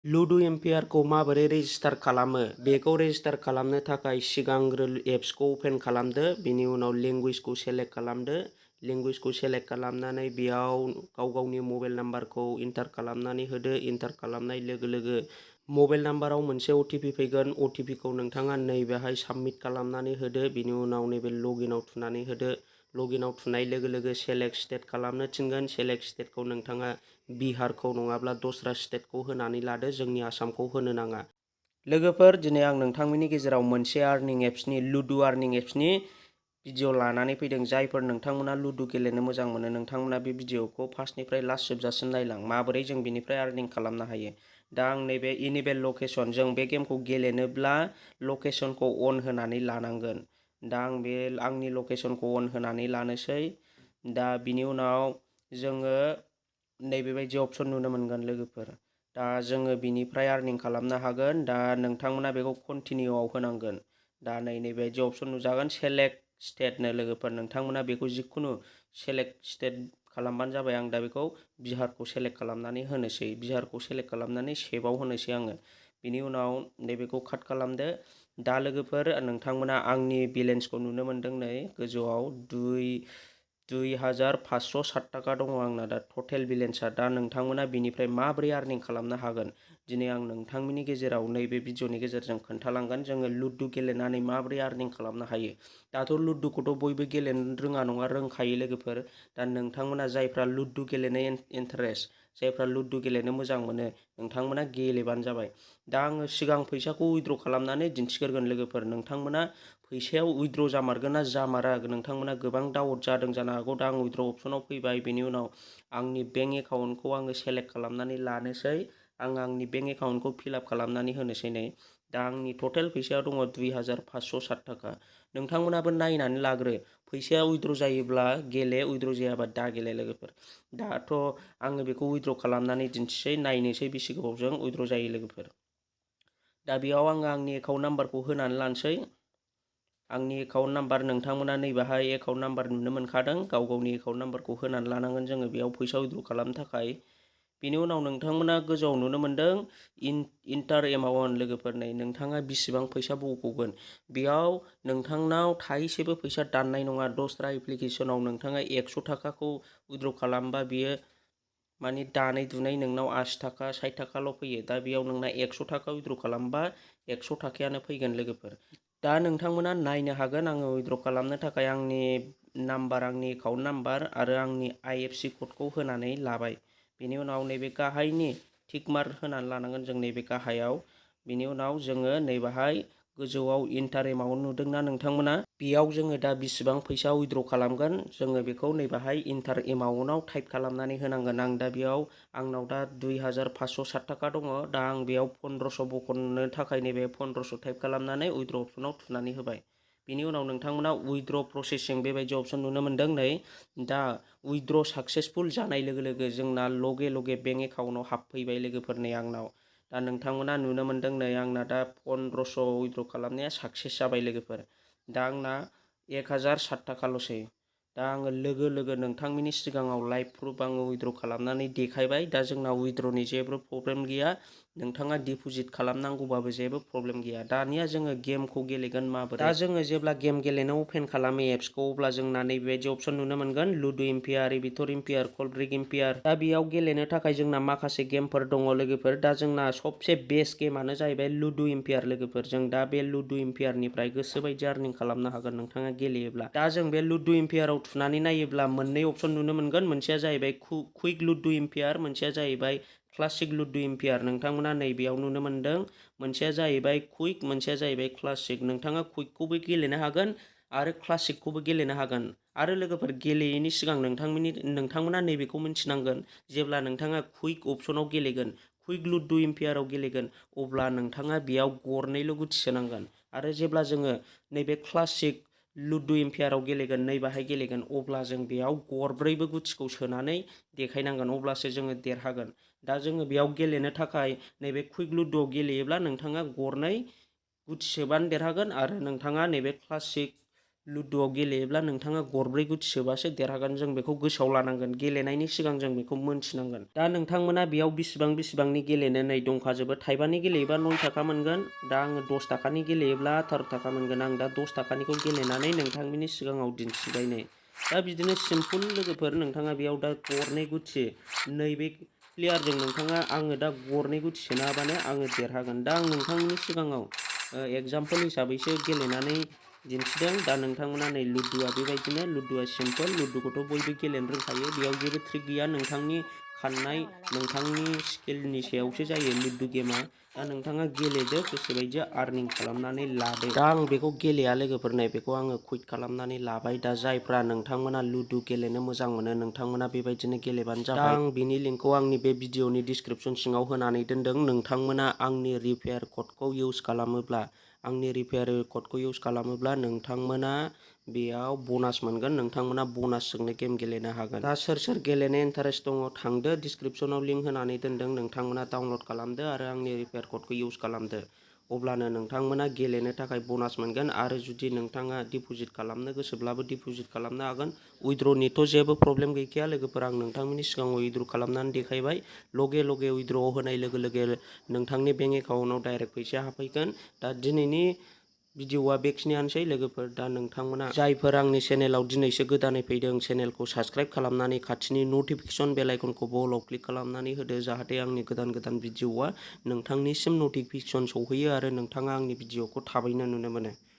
Ludo empire को माबोरै register खालामो बेखौ रेजिस्टार खालामनो थाखाय सिगांग्रो एप्सखौ ओपन खालामदो बिनि उनाव लेंगुवेजखौ सेलेक्ट खालामदो लेंगुवेजखौ सेलेक्ट खालामनानै बेयाव गावनि मबाइल नाम्बारखौ एन्टार खालामनानै होदो एन्टार खालामनाय लोगो लोगो मबाइल नाम्बाराव मोनसे अटिपि फैगोन अटिपिखौ नोंथाङा नैबेहाय साबमिट खालामनानै होदो बिनि उनाव नैबे लगिनआव थुनानै होदो लगिनआव थुनाय लोगो लोगो सेलेक्ट स्टेट खालामनो थिनगोन सेलेक्ट स्टेटखौ नोंथाङा बिहारखौ नङाब्ला दस्रा स्टेटखौ होनानै लादो जोंनि आसामखौ होनो नाङा लोगोफोर दिनै आं नोंथांमोननि गेजेराव मोनसे आर्निं एप्सनि लुडु आर्निं एप्सनि भिडिअ लानानै फैदों जायफोर नोंथांमोना लुडु गेलेनो मोजां मोनो नोंथांमोना बे भिडिअखौ फार्स्टनिफ्राय लास्ट जोबजासिम नायलां माबोरै जों बिनिफ्राय आर्निं खालामनो हायो दा आं नैबे इनेबल लकेसन जों बे गेमखौ गेलेनोब्ला लकेसनखौ अन होनानै लानांगोन दा आं बे आंनि लकेसनखौ अन होनानै लानोसै दा बिनि उनाव जोङो नैबेबायदि अपसन नुनो मोनगोन लोगोफोर दा जोङो बिनिफ्राय आर्निं खालामनो हागोन दा नोंथांमोना बेखौ कन्टिनिउआव होनांगोन दा नैबेबायदि अपसन नुजागोन सेलेक्ट स्टेटनो लोगोफोर नोंथांमोना बेखौ जिखुनु सेलेक्ट स्टेट खालामबानो जाबाय आं दा बेखौ बिहारखौ सेलेक्ट खालामनानै होनोसै बिहारखौ सेलेक्ट खालामनानै सेभआव होनोसै आङो बिनि उनाव नैबेखौ काट खालामदो दा लोगोफोर नोंथांमोना आंनि बेलेन्सखौ नुनो मोनदों नै गोजौआव 2507 थाखा दङ आंना दा टटेल बेलेन्सआ दा नोंथांमोना बिनिफ्राय माबोरै आर्निं खालामनो हागोन दिनै आं नोंथांमोननि गेजेराव नैबे भिडिअनि गेजेरजों खोन्थालांगोन जोङो लुडु गेलेनानै माबोरै आर्निं खालामनो हायो दाथ' लुडुखौथ' बयबो गेलेनो रोङा नङा रोंखायो लोगोफोर दा नोंथांमोना जायफ्रा लुडु गेलेनो इन्टारेस्ट जायफ्रा लुडु गेलेनो मोजां मोनो नोंथांमोना गेलेबानो जाबाय दा आङो सिगां फैसाखौ उइथड्र खालामनानै दिन्थिग्रोगोन लोगोफोर नोंथांमोना फैसायाव उइथड्र जामारगोन ना जामारा नोंथांमोना गोबां डाउट जादों जानो हागौ दा आं उइथड्र अपसनाव फैबाय बेनि उनाव आंनि बेंक एकाउन्टखौ आङो सेलेक्ट खालामनानै लानोसै आं आंनि बेंक एकाउन्टखौ फिलआप खालामनानै होनोसै नै दा आंनि टटेल फैसाया दङ 2507 थाखा नोंथांमोनाबो नायनानै लाग्रो फैसाया उइथड्र जायोब्ला गेले उइथड्र जायाबा दा गेले लोगोफोर दाथ' आङो बेखौ उइथड्र खालामनानै दिन्थिसै नायनोसै बेसे गोबावजों उइथड्र जायो लोगोफोर दा बेयाव आङो आंनि एकाउन्ट नाम्बारखौ होनानै लानोसै आंनि एकाउन्ट नाम्बार नोंथांमोना नैबेहाय एकाउन्ट नाम्बार नुनो मोनखादों गावनि एकाउन्ट नाम्बारखौ होनानै लानांगोन जोङो बेयाव फैसा उइथड्र खालामनो थाखाय बेनि उनाव नोंथांमोना गोजौआव नुनो मोनदों इन्टार एमाउन्ट लोगोफोर नै नोंथाङा बेसेबां फैसा बख'गोन बेयाव नोंथांनाव थाइसेबो फैसा दाननाय नङा दस्रा एप्लिकेसनाव नोंथाङा 100 थाखाखौ उइथड्र खालामबा बियो माने दानै दुनै नोंनाव 80 थाखा 60 थाखाल' फैयो दा बेयाव नोंना 100 थाखा उइथड्र खालामबा 100 थाखायानो फैगोन लोगोफोर दा नोंथांमोना नायनो हागोन आङो उइथड्र खालामनो थाखाय आंनि नाम्बार आंनि एकाउन्ट नाम्बार आरो आंनि IFSC क'डखौ होनानै लाबाय बेनि उनाव नैबे गाहायनि टिक मार्क होनानै लानांगोन जों नैबे गाहायाव बेनि उनाव जोङो नैबेहाय गोजौआव इन्टार एमाउन्ट नुदोंना नोंथांमोना बेयाव जोङो दा बेसेबां फैसा उइथड्र खालामगोन जोङो बेखौ नैबेहाय इन्टार एमाउन्टआव टाइप खालामनानै होनांगोन आं दा बेयाव आंनाव दा 2507 थाखा दङ दा आं बेयाव 1500 बख'नो थाखाय नैबे 1500 टाइप खालामनानै उइथड्र अपसनाव थुनानै होबाय बेनि उनाव नोंथांमोना उइथड्र प्रसेसिं बेबायदि अपसन नुनो मोनदों नै दा उइथड्र साक्सेसफुल जानाय लोगो लोगो जोंना लगे लगे बेंक एकाउन्टआव हाबफैबाय लोगोफोर नै आंनाव दा नोंथांमोना नुनो मोनदों नै आंना दा 1500 उइथड्र खालामनाया साक्सेस जाबाय लोगोफोर दा आंना 1007 थाखाल'सै दा आङो लोगो लोगो नोंथांमोननि सिगाङाव लाइभ प्रुफ आङो उइथड्र खालामनानै देखायबाय दा जोंना उइथड्रनि जेबो प्रब्लेम गैया नोंथाङा डिप'जिट खालामनांगौबाबो जेबो प्रब्लेम गैया दानिया जोङो गेमखौ गेलेगोन माबोरै दा जोङो जेब्ला गेम गेलेनो अपेन खालामो एप्सखौ अब्ला जोंना नैबेबायदि अपसन नुनो मोनगोन लुडो एम्पायर एभिटर एम्पायर कलब्रिक एम्पायर दा बेयाव गेलेनो थाखाय जोंना माखासे गेमफोर दङ लोगोफोर दा जोंना सबसे बेस्ट गेमानो जाहैबाय लुडो एम्पायर लोगोफोर जों दा बे लुडो एम्पायरनिफ्राय गोसोबायदि आर्निं खालामनो हागोन नोंथाङा गेलेयोब्ला दा जों बे लुडो एम्पायराव थुनानै नायोब्ला मोननै अपसन नुनो मोनगोन मोनसेया जाहैबाय कुइक लुडो एम्पायर मोनसेया जाहैबाय क्लासिक लुडो एम्पायर नोंथांमोना नैबेयाव नुनो मोनदों मोनसेया जाहैबाय कुइक मोनसेया जाहैबाय क्लासिक नोंथाङा कुइकखौबो गेलेनो हागोन आरो क्लासिकखौबो गेलेनो हागोन आरो लोगोफोर गेलेयैनि सिगां नोंथांमोना नैबेखौ मिन्थिनांगोन जेब्ला नोंथाङा कुइक अपसनाव गेलेगोन कुइक लुडो एम्पायराव गेलेगोन अब्ला नोंथाङा बेयाव गरनैल' गुथि सोनांगोन आरो जेब्ला जोङो नैबे क्लासिक लुडो एम्पायराव गेलेगोन नैबाहाय गेलेगोन अब्ला जों बेयाव गरब्रैबो गुथिखौ सोनानै देखायनांगोन अब्लासो जोङो देरहागोन दा जोङो बेयाव गेलेनो थाखाय नैबे कुइक लुडोआव गेलेयोब्ला नोंथाङा गरनै गुथि सोबानो देरहागोन आरो नोंथाङा नैबे क्लासिक लुदुआव गेलेयोब्ला नोंथाङा गरब्रै गुथि सोबासो देरहागोन। जों बेखौ गोसोआव लानांगोन। गेलेनायनि सिगां जों बेखौ मोनथिनांगोन। दा नोंथांमोना बेयाव बेसेबांनि गेलेनो नै दंखाजोबो। थाइबानि गेलेयोबा 9 थाखा मोनगोन। दा आङो 10 थाखानि गेलेयोब्ला 18 थाखा मोनगोन। आं दा 10 थाखानिखौ गेलेनानै नोंथांमोननि सिगाङाव दिन्थिबाय नै। दा बिदिनो सिम्पुल लोगोफोर, नोंथाङा बेयाव दा गरनै गुथि, नैबे प्लेयारजों नोंथाङा आङो दा गरनै गुथि सोनो हाबानो आङो देरहागोन। दा आं नोंथांमोननि सिगाङाव एगजाम्पोल हिसाबैसो गेलेनानै दिन्थिदों। दा नोंथांमोना नै लुदुआ बेबायदिनो, लुदुआ सिम्पोल, लुदुखौथ' बयबो गेलेनो रोंखायो। बेयाव जेबो ट्रिक गैया। नोंथांनि खाननाय, नोंथांनि स्किलनि सायावसो जायो लुदु गेमा। दा नोंथाङा गेलेदो, गोसोबायदि आर्निं खालामनानै लादो। दा आं बेखौ गेलेया लोगोफोर, नै बेखौ आङो कुइट खालामनानै लाबाय। दा जायफ्रा नोंथांमोना लुदु गेलेनो मोजां मोनो, नोंथांमोना बेबायदिनो गेलेबानो जाबाय। दा आं बिनि लिंकखौ आंनि बे भिडिअनि डिसक्रिपसन सिङाव होनानै दोनदों। नोंथांमोना आंनि रिफेयार क'डखौ इउज खालामोब्ला, नोंथांमोना बेयाव ब'नास मोनगोन। नोंथांमोना ब'नासजोंनो गेम गेलेनो हागोन। दा सोर गेलेनो इन्टारेस्ट दङ, थांदो, डिसक्रिपसनाव लिंक होनानै दोनदों। नोंथांमोना डाउनलड खालामदो आरो आंनि रिफेयार क'डखौ इउज खालामदो। अब्लानो नोंथांमोना गेलेनो थाखाय ब'नास मोनगोन। आरो जुदि नोंथाङा डिप'जिट खालामनो गोसोब्लाबो डिप'जिट खालामनो हागोन। उइथड्र'निथ' जेबो प्रब्लेम गैखाया लोगोफोर। आं नोंथांमोननि सिगाङाव उइथड्र' खालामनानै देखायबाय। लगे उइथड्र'आव होनाय लोगो लोगो नोंथांनि बेंक एकाउन्टआव डाइरेक्ट फैसा हाबफैगोन। दा दिनैनि भिडिअआ बेखिनियानोसै लोगोफोर। दा नोंथांमोना जायफोर आंनि चेनेलाव दिनैसो गोदानै फैदों, चेनेलखौ साबस्क्राइब खालामनानै खाथिनि नटिफिकेसन बेल आइकनखौबो अलाव क्लिक खालामनानै होदो, जाहाथे आंनि गोदान भिडिअआ नोंथांनिसिम नटिफिकेसन सौहैयो आरो नोंथाङा आंनि भिडिअखौ थाबैनो नुनो मोनो।